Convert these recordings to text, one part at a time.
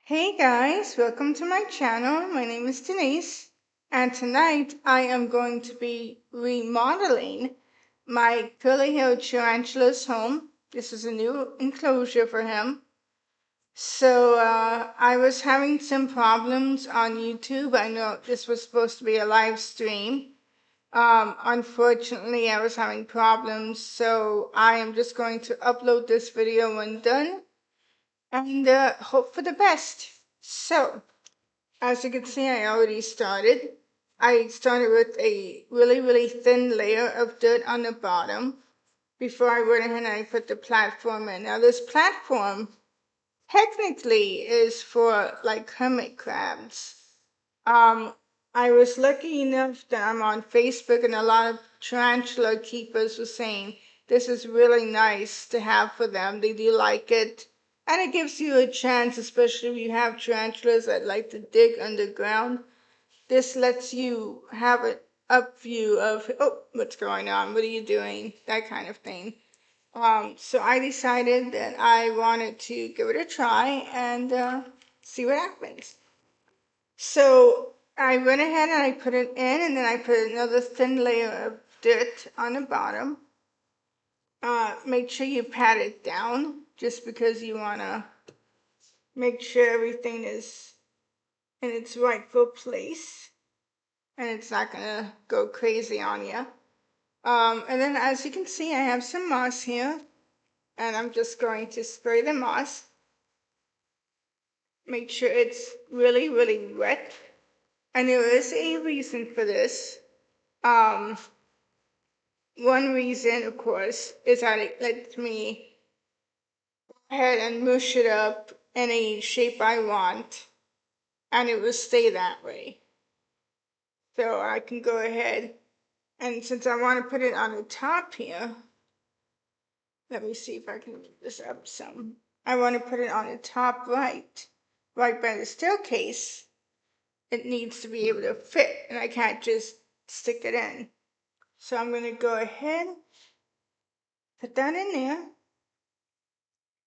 Hey guys, welcome to my channel. My name is Denise, and tonight I am going to be remodeling my curly-haired tarantula's home. This is a new enclosure for him. I was having some problems on YouTube. I know this was supposed to be a live stream. Unfortunately, I was having problems, so I am just going to upload this video when done and hope for the best. So, as you can see, I already started. I started with a really thin layer of dirt on the bottom before I went ahead and I put the platform in. Now this platform technically is for like hermit crabs. Um, I was lucky enough that I'm on Facebook and a lot of tarantula keepers were saying this is really nice to have for them. They do like it. And it gives you a chance, especially if you have tarantulas that like to dig underground. This lets you have an up view of, oh, what's going on? What are you doing? That kind of thing. So I decided that I wanted to give it a try and see what happens. So I went ahead and I put it in, and then I put another thin layer of dirt on the bottom. Make sure you pat it down just because you want to make sure everything is in its rightful place and it's not going to go crazy on you. And then as you can see, I have some moss here, and I'm just going to spray the moss. Make sure it's really wet. And there is a reason for this. Um, One reason, of course, is that it lets me go ahead and mush it up in a shape I want, and it will stay that way. So I can go ahead, and since I want to put it on the top here, let me see if I can move this up some. I want to put it on the top right by the staircase. It needs to be able to fit, and I can't just stick it in. So I'm going to go ahead, put that in there.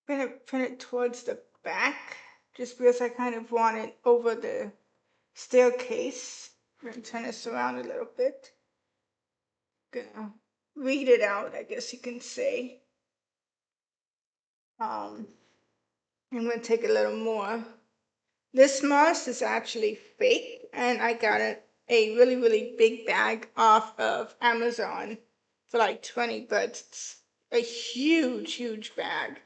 I'm going to put it towards the back, just because I kind of want it over the staircase. I'm going to turn this around a little bit. Gonna read it out, I guess you can say. I'm going to take a little more. This moss is actually fake, and I got a really big bag off of Amazon for like 20 bucks. It's a huge bag,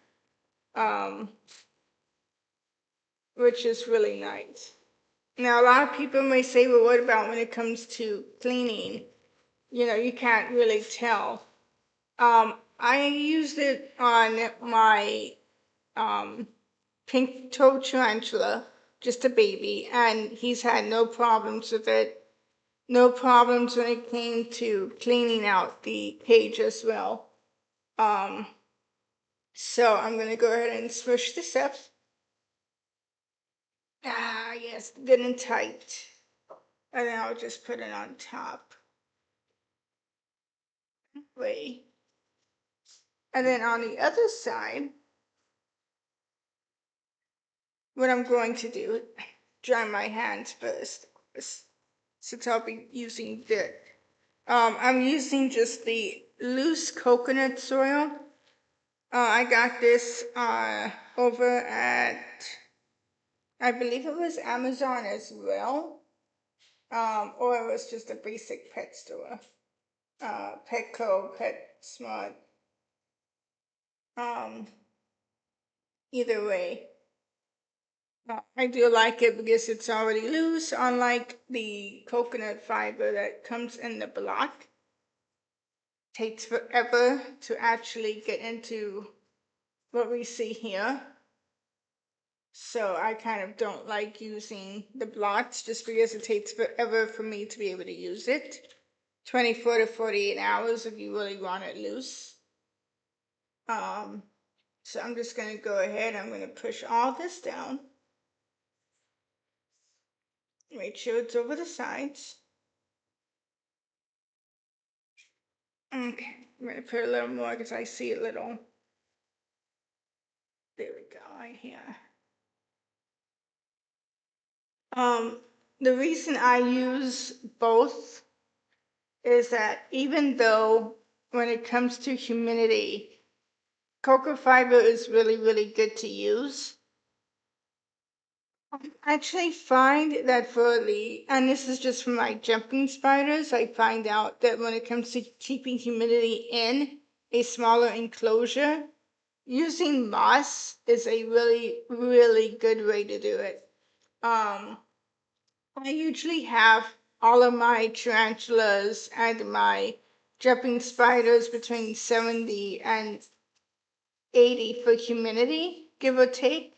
which is really nice. Now, a lot of people may say, well, what about when it comes to cleaning? You know, you can't really tell. I used it on my pink toe tarantula, just a baby, and he's had no problems with it. No problems when it came to cleaning out the cage as well. So I'm going to go ahead and smush this up. Ah, yes, good and tight. And then I'll just put it on top. Wait. And then on the other side, what I'm going to do, dry my hands first, since I'll be using dirt. I'm using just the loose coconut soil. I got this over at, I believe it was Amazon as well, or it was just a basic pet store, Petco, PetSmart. Um, Either way, I do like it because it's already loose, unlike the coconut fiber that comes in the block. Takes forever to actually get into what we see here. So I kind of don't like using the blocks just because it takes forever for me to be able to use it. 24 to 48 hours if you really want it loose. So I'm just going to go ahead. I'm going to push all this down. Make sure it's over the sides. Okay, I'm going to put a little more because I see a little. There we go, right here. Um, the reason I use both is that even though when it comes to humidity, cocoa fiber is really, really good to use. I actually find that and this is just from my jumping spiders, I find out that when it comes to keeping humidity in a smaller enclosure, using moss is a really, really good way to do it. Um, I usually have all of my tarantulas and my jumping spiders between 70 and 80 for humidity, give or take.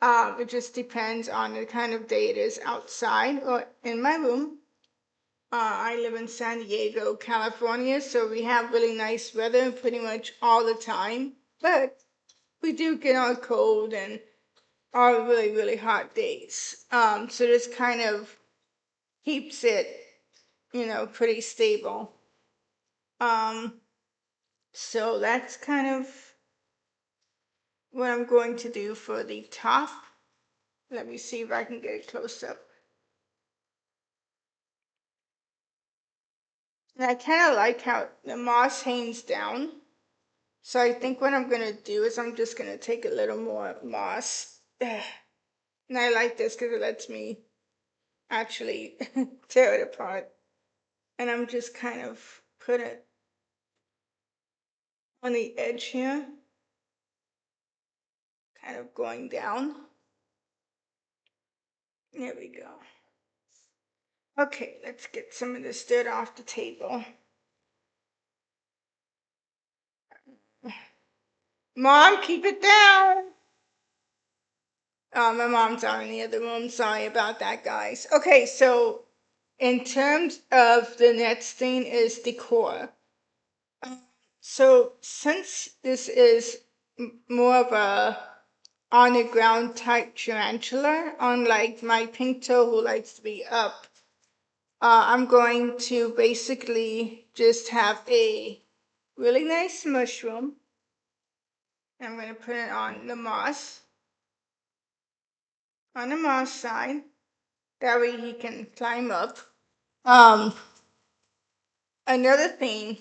It just depends on the kind of day it is outside or in my room. I live in San Diego, California, so we have really nice weather pretty much all the time. But we do get our cold and our really, really hot days. So this kind of keeps it, pretty stable. Um, so that's kind of what I'm going to do for the top. Let me see if I can get a close up. And I kind of like how the moss hangs down. So I think what I'm gonna do is I'm just gonna take a little more moss. And I like this because it lets me actually tear it apart. And I'm just kind of put it on the edge here, kind of going down. There we go. Okay, let's get some of this dirt off the table. Mom, keep it down. My mom's out in the other room. Sorry about that, guys. Okay, so in terms of the next thing is decor. Um, so since this is more of a on the ground type tarantula, unlike my pink toe who likes to be up, I'm going to basically just have a really nice mushroom. I'm going to put it on the moss side. That way he can climb up. Um, Another thing,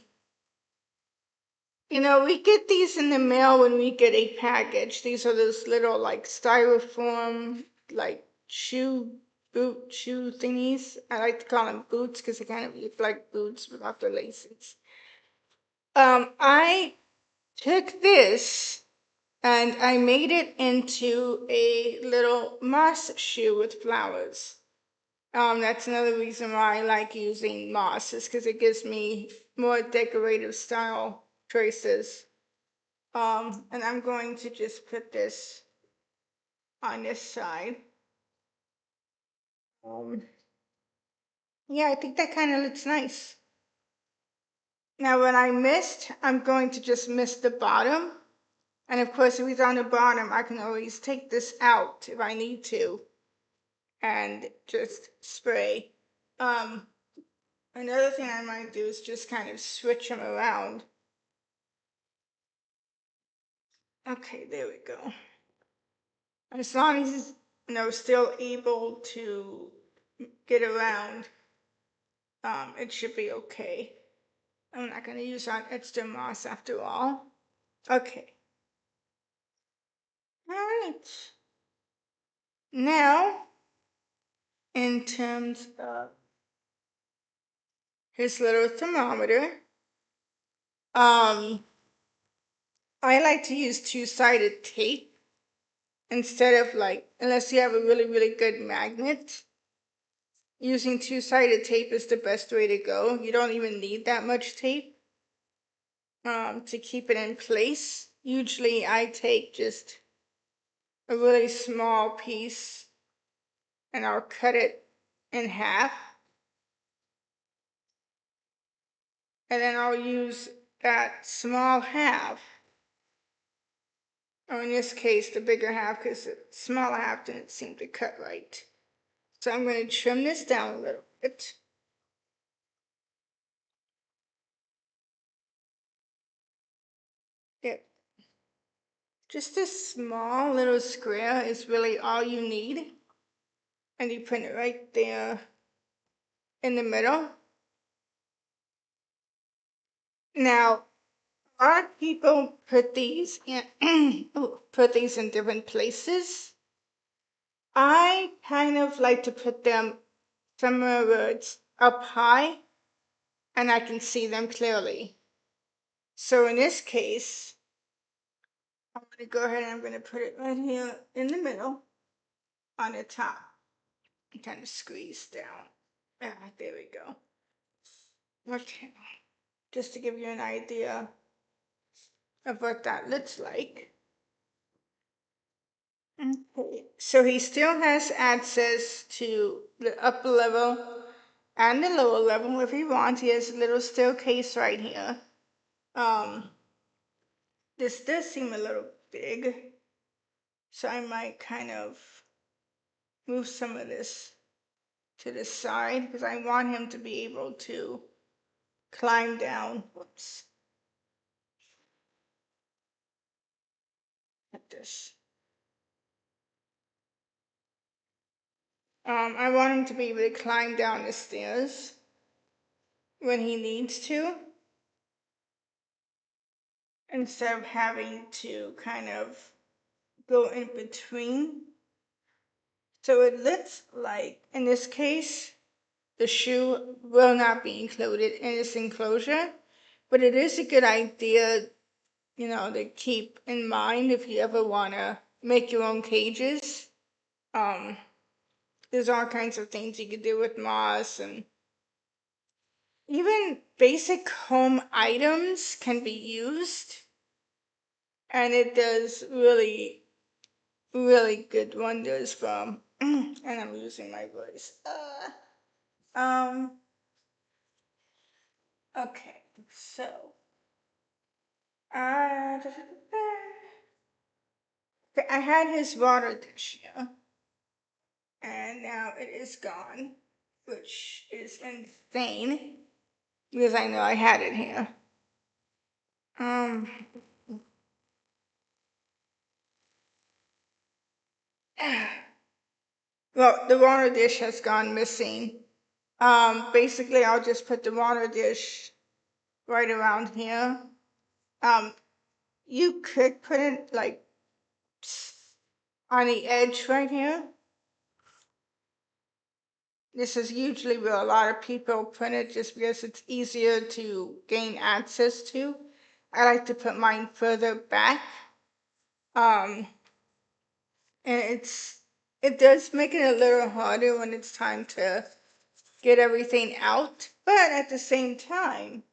we get these in the mail when we get a package. These are those little like styrofoam, like shoe thingies. I like to call them boots because they kind of look like boots without the laces. I took this and I made it into a little moss shoe with flowers. That's another reason why I like using moss, is because it gives me more decorative style choices. And I'm going to just put this on this side. Um, yeah, I think that kind of looks nice. Now, when I mist, I'm going to just mist the bottom. And of course, if it's on the bottom, I can always take this out if I need to and just spray. Um, Another thing I might do is just kind of switch them around. Okay, there we go. As long as he's, still able to get around, it should be okay. I'm not going to use that extra moss after all. Okay. All right. Now, in terms of his little thermometer, um, I like to use two-sided tape instead of unless you have a really, really good magnet. Using two-sided tape is the best way to go. You don't even need that much tape to keep it in place. Usually I take just a really small piece and I'll cut it in half. And then I'll use that small half, or in this case, the bigger half, because the smaller half didn't seem to cut right. So I'm going to trim this down a little bit. Yep. Just a small little square is really all you need. and you put it right there in the middle. Now, a lot of people put these in put these in different places. I kind of like to put them somewhere where it's up high and I can see them clearly. So in this case, I'm going to go ahead and I'm going to put it right here in the middle on the top and kind of squeeze down. There we go. Okay, just to give you an idea of what that looks like. Okay, so he still has access to the upper level and the lower level if he wants. He has a little staircase right here. This does seem a little big, so I might kind of move some of this to the side because I want him to be able to climb down. Whoops. Like this. I want him to be able to climb down the stairs when he needs to, instead of having to kind of go in between. So it looks like, in this case, the shoe will not be included in this enclosure, but it is a good idea, to keep in mind if you ever want to make your own cages. Um, there's all kinds of things you can do with moss, and even basic home items can be used, and it does really, really good wonders from, and I'm losing my voice. Um, okay, so, okay, I had his water dish here, and now it is gone, which is insane, because I know I had it here. Um, well, the water dish has gone missing. Basically, I'll just put the water dish right around here. Um, you could put it like on the edge right here. This is usually where a lot of people put it just because it's easier to gain access to. I like to put mine further back. And it does make it a little harder when it's time to get everything out, but at the same time,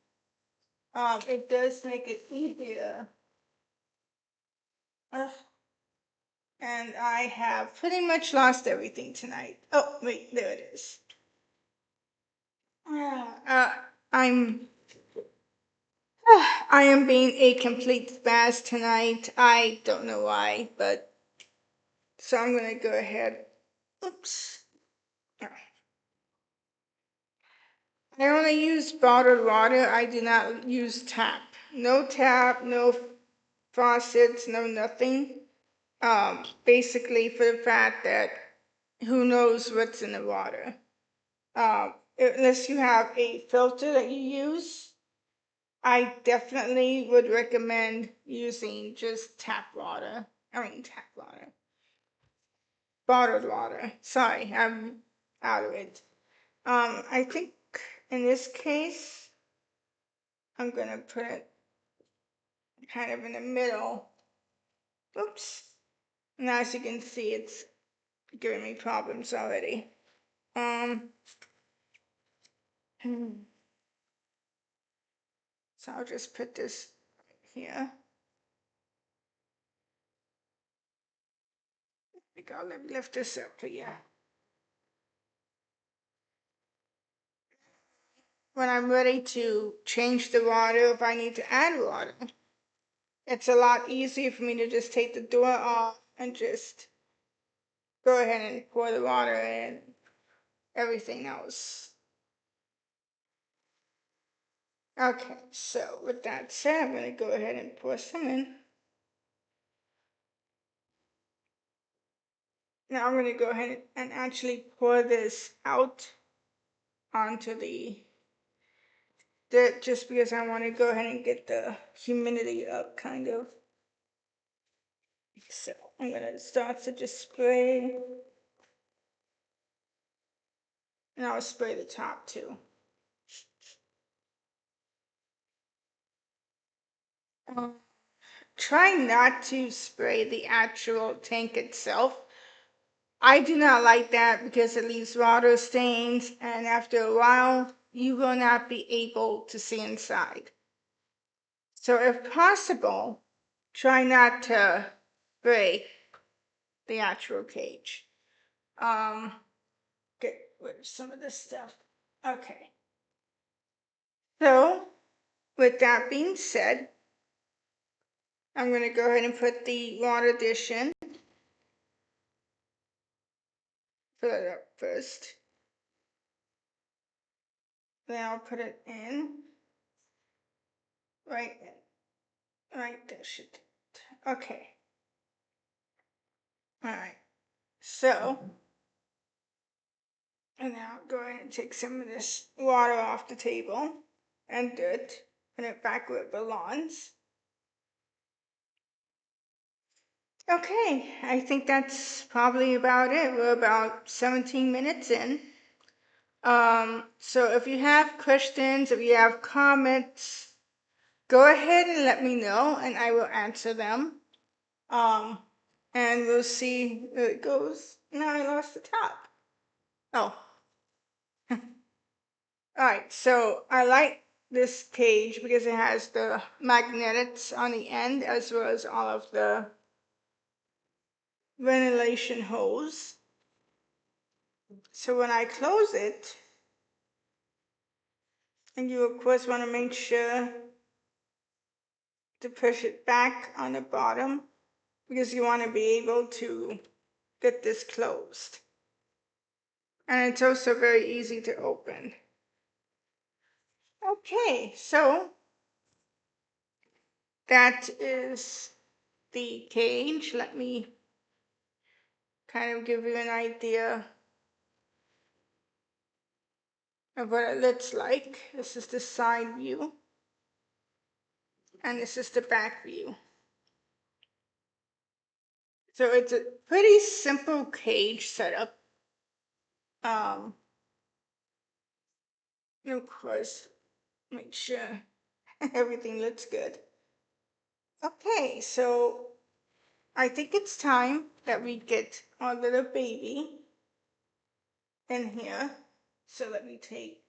it does make it easier. And I have pretty much lost everything tonight. Oh, wait, there it is. Uh, I'm. I am being a complete spaz tonight. I don't know why, but so I'm gonna go ahead. Oops. I only use bottled water. I do not use tap. No tap, no faucets, no nothing. Basically for the fact that who knows what's in the water. Unless you have a filter that you use, I definitely would recommend using just tap water. Tap water. Bottled water. Sorry, I'm out of it. I think in this case, I'm gonna put it kind of in the middle. Oops. And as you can see, it's giving me problems already. Um, so I'll just put this here. Let me lift this up here. When I'm ready to change the water, if I need to add water, it's a lot easier for me to just take the door off and just go ahead and pour the water in, everything else. Okay, so with that said, I'm going to go ahead and pour some in. Now I'm going to go ahead and actually pour this out onto the dirt just because I want to go ahead and get the humidity up, kind of. So I'm going to start to just spray, and I'll spray the top too. Try not to spray the actual tank itself. I do not like that because it leaves water stains, and after a while, you will not be able to see inside. So if possible, try not to spray the actual cage. Get rid of some of this stuff. Okay. So with that being said, I'm going to go ahead and put the water dish in. Fill it up first. Then I'll put it in. Right there. Okay. All right. So, and now go ahead and take some of this water off the table and dirt. Put it back where it belongs. Okay, I think that's probably about it. We're about 17 minutes in. So if you have questions, if you have comments, go ahead and let me know and I will answer them. And we'll see where it goes. Now I lost the top. Oh. All right, so I like this cage because it has the magnets on the end as well as all of the ventilation holes. So when I close it, and you of course want to make sure to push it back on the bottom because you want to be able to get this closed. And it's also very easy to open. Okay, so that is the cage. Let me kind of give you an idea of what it looks like. This is the side view, and this is the back view. So it's a pretty simple cage setup. And of course, make sure everything looks good. Okay, so I think it's time that we get our little baby in here. So let me take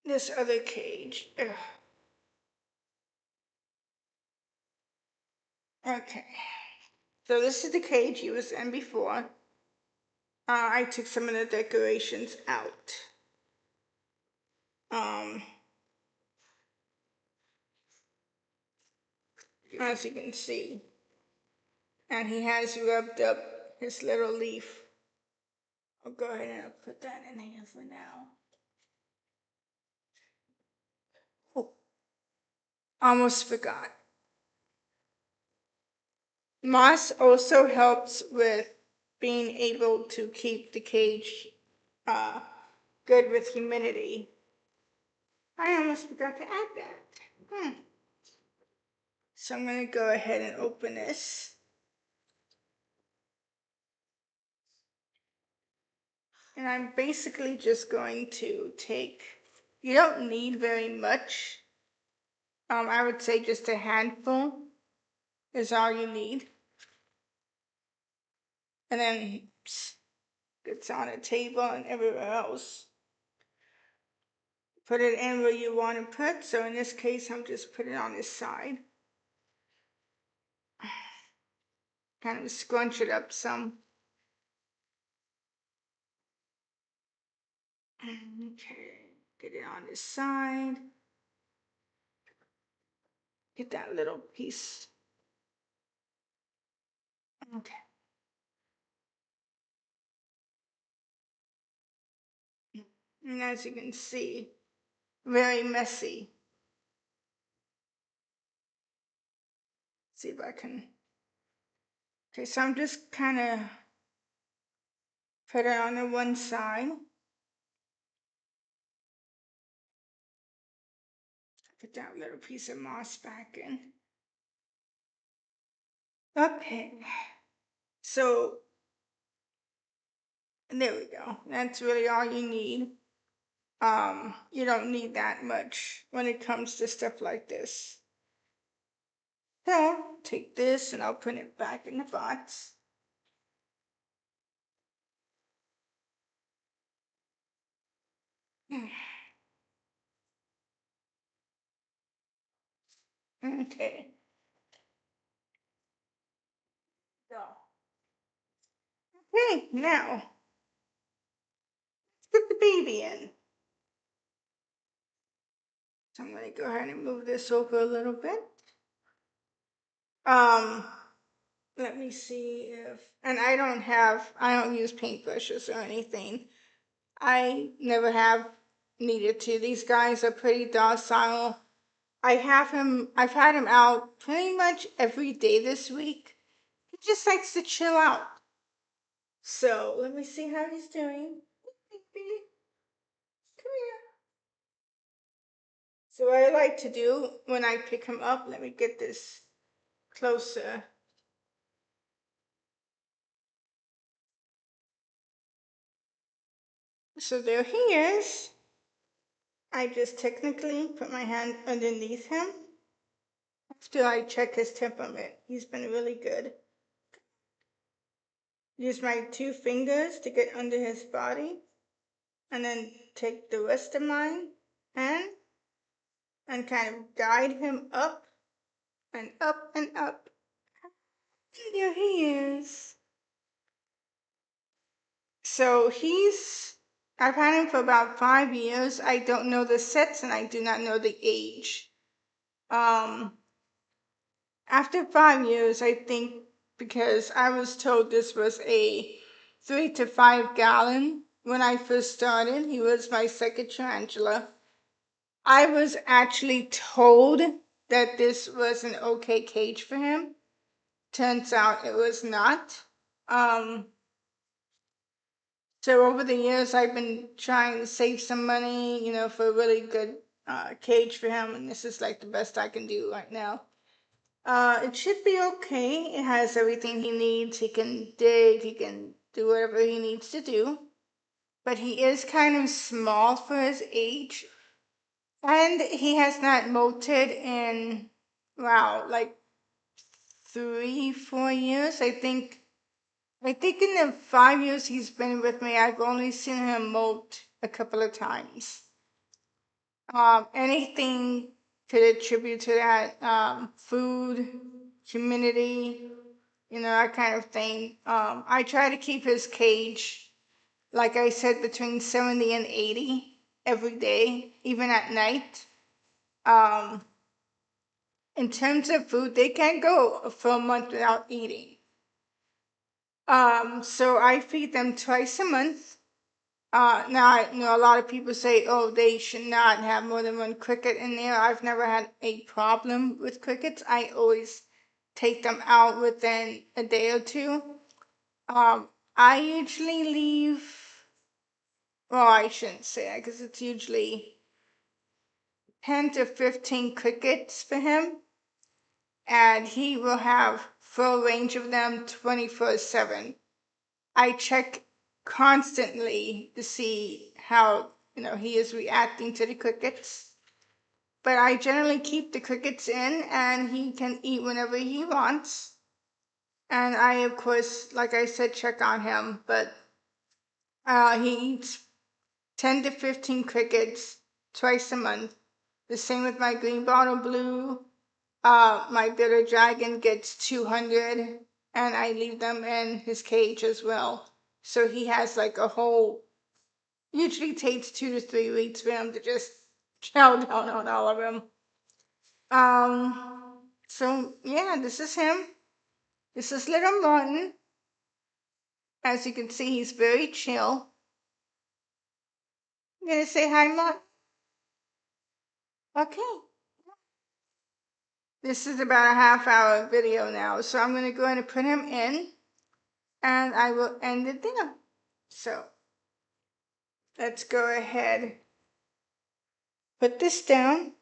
this other cage. Ugh. Okay, so this is the cage he was in before. I took some of the decorations out. As you can see, and he has rubbed up his little leaf. I'll go ahead and I'll put that in here for now. Oh, almost forgot. Moss also helps with being able to keep the cage good with humidity. I almost forgot to add that. So I'm going to go ahead and open this. And I'm basically just going to take, you don't need very much. I would say just a handful is all you need. And then it's on a table and everywhere else. Put it in where you want to put. So in this case, I'm just putting it on this side. Kind of scrunch it up some. Okay, get it on this side. Get that little piece. Okay. And as you can see, very messy. See if I can Okay, so I'm just kind of put it on the one side. Put that little piece of moss back in. Okay, so there we go. That's really all you need. You don't need that much when it comes to stuff like this. So take this and I'll put it back in the box. Okay. So, okay, now let's put the baby in. So I'm gonna go ahead and move this over a little bit. Um, Let me see if, and I don't use paintbrushes or anything. I never have needed to. These guys are pretty docile. I've had him out pretty much every day this week. He just likes to chill out. So let me see how he's doing. Baby, come here. So what I like to do when I pick him up, let me get this closer. So there he is. I just technically put my hand underneath him after I check his temperament. He's been really good. Use my two fingers to get under his body and then take the rest of mine hand and kind of guide him up and up and up. And there he is. So I've had him for about 5 years. I don't know the sets and I do not know the age. Um, After 5 years, I think because I was told this was a 3 to 5 gallon when I first started. He was my second tarantula. I was actually told that this was an okay cage for him. Turns out it was not. So over the years, I've been trying to save some money, for a really good cage for him, and this is like the best I can do right now. It should be okay. It has everything he needs. He can dig, he can do whatever he needs to do. But he is kind of small for his age. And he has not molted in, wow, like 3, 4 years. I think in the 5 years he's been with me, I've only seen him molt a couple of times. Anything could attribute to that, food, humidity, that kind of thing. I try to keep his cage, like I said, between 70 and 80 every day, even at night. Um, in terms of food, they can't go for a month without eating. So I feed them twice a month. Now I know a lot of people say, oh, they should not have more than one cricket in there. I've never had a problem with crickets. I always take them out within a day or two. I usually leave, well, I shouldn't say that because it's usually 10 to 15 crickets for him, and he will have full range of them 24/7. I check constantly to see how, he is reacting to the crickets. But I generally keep the crickets in and he can eat whenever he wants. And I, of course, like I said, check on him, but he eats 10 to 15 crickets twice a month. The same with my green bottle blue. My bitter dragon gets 200, and I leave them in his cage as well. So he has like a whole, usually takes 2 to 3 weeks for him to just chow down on all of them. So yeah, this is him. This is little Martin. As you can see, he's very chill. You gonna say hi, Martin? Okay. This is about a half-hour video now, so I'm going to go ahead and put him in, and I will end it there. So let's go ahead, put this down.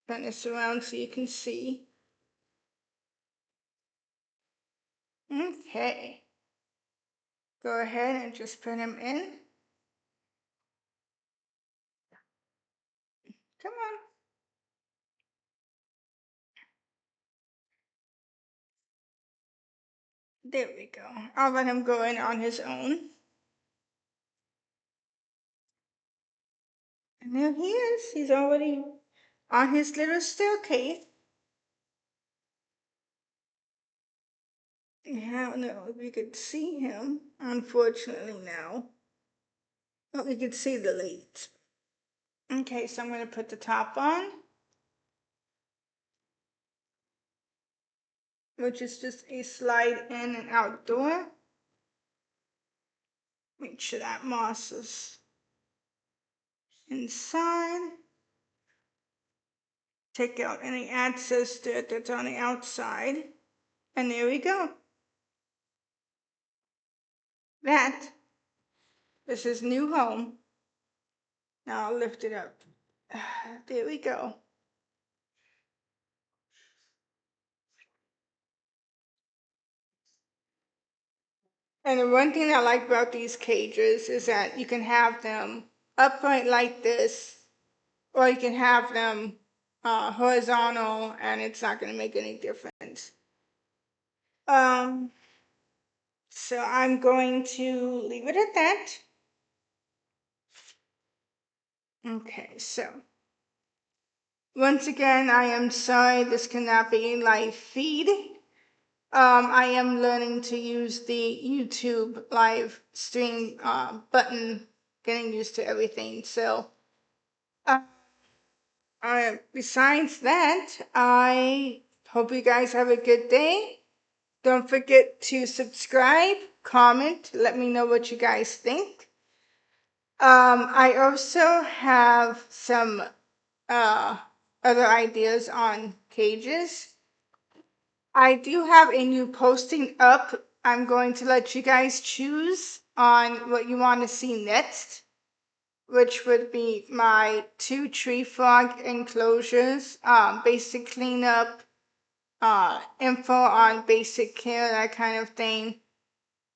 Turn this around so you can see. Okay. Go ahead and just put him in. Come on. There we go. I'll let him go in on his own. And there he is. He's already on his little staircase. Yeah, I don't know if you could see him, unfortunately now. But we could see the leads. Okay, so I'm going to put the top on, which is just a slide in and out door. Make sure that moss is inside. Take out any excess dirt that's on the outside. And there we go. This is new home. Now I'll lift it up. There we go. And the one thing I like about these cages is that you can have them upright like this, or you can have them horizontal, and it's not going to make any difference. So I'm going to leave it at that. Okay, so once again, I am sorry this cannot be a live feed. I am learning to use the YouTube live stream button, getting used to everything. So, besides that, I hope you guys have a good day. Don't forget to subscribe, comment, let me know what you guys think. I also have some other ideas on cages. I do have a new posting up. I'm going to let you guys choose on what you want to see next, which would be my 2 tree frog enclosures, basic cleanup, info on basic care, that kind of thing.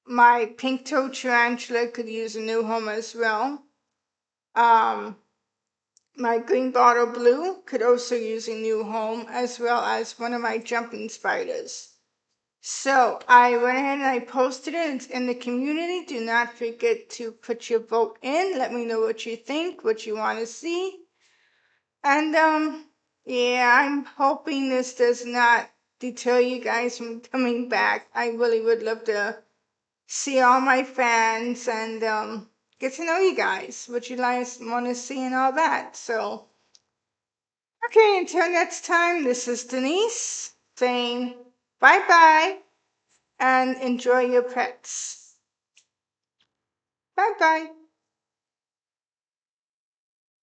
My pink-toed tarantula could use a new home as well. My green bottle blue could also use a new home, as well as one of my jumping spiders. So I went ahead and I posted it. It's in the community. Do not forget to put your vote in. Let me know what you think, what you want to see. And yeah, I'm hoping this does not deter you guys from coming back. I really would love to see all my fans and get to know you guys, what you guys want to see and all that. So, okay, until next time, this is Denise saying bye-bye and enjoy your pets. Bye-bye.